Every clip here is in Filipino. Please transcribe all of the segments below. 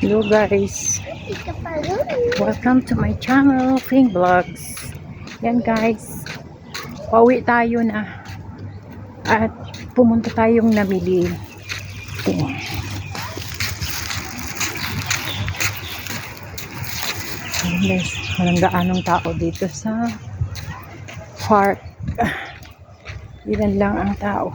Hello guys, welcome to my channel, Fling Vlogs. Yan guys, pauwi tayo na at pumunta tayong namili. Ayan guys, walang gaanong tao dito sa park. Ilan lang ang tao.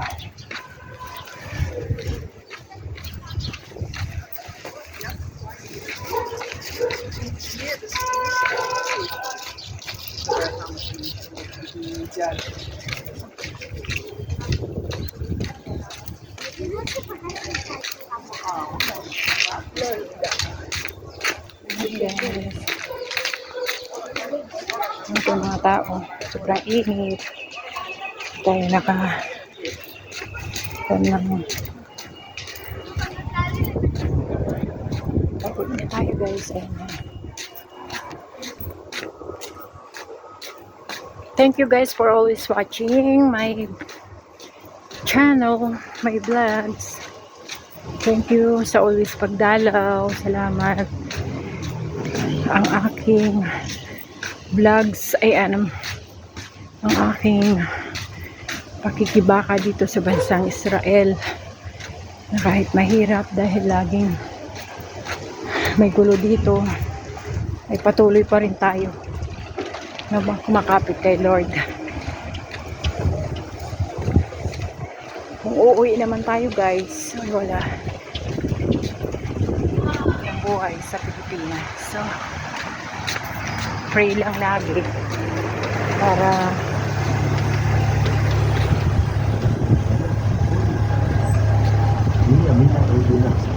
Ito mga tao, sobrang init. Tayo pagod na tayo guys. Thank you guys for always watching my channel, my vlogs. Thank you sa always pagdalaw. Salamat. Ang aking vlogs ay ang aking pakikibaka dito sa bansang Israel, na kahit mahirap dahil laging may gulo dito, ay patuloy pa rin tayo na kumakapit kay Lord. Kung uuwi naman tayo guys, wala ang buhay sa Pilipinas. So pray lang lagi para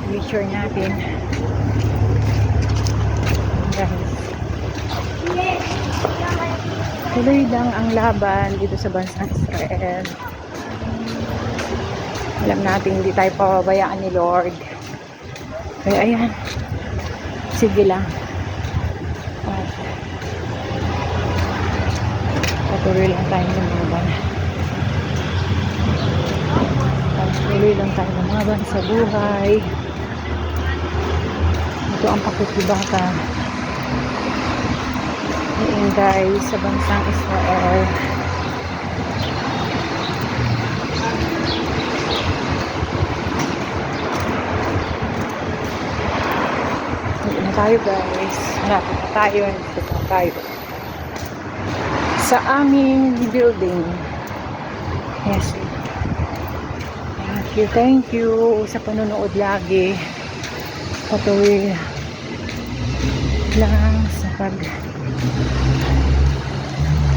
future natin guys. Tuloy lang ang laban dito sa bansang Israel. Alam natin hindi tayo pababayaan ni Lord. Kaya ayan, sige lang. Patuloy lang tayo lumaban. Patuloy lang tayo lumaban sa buhay. Ito ang pakikibaka. Ayan guys, sa bansang Israel. Ayan na tayo guys. Hanapin na tayo. Hanapin na tayo sa aming building. Yes. Thank you sa panonood lagi. Patuloy lang sa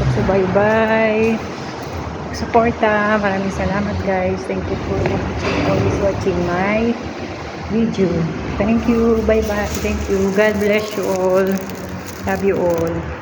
pagsubaybay, pagsuporta. Maraming salamat guys. Thank you for always watching my video. Thank you. Bye bye. Thank you. God bless you all. Love you all.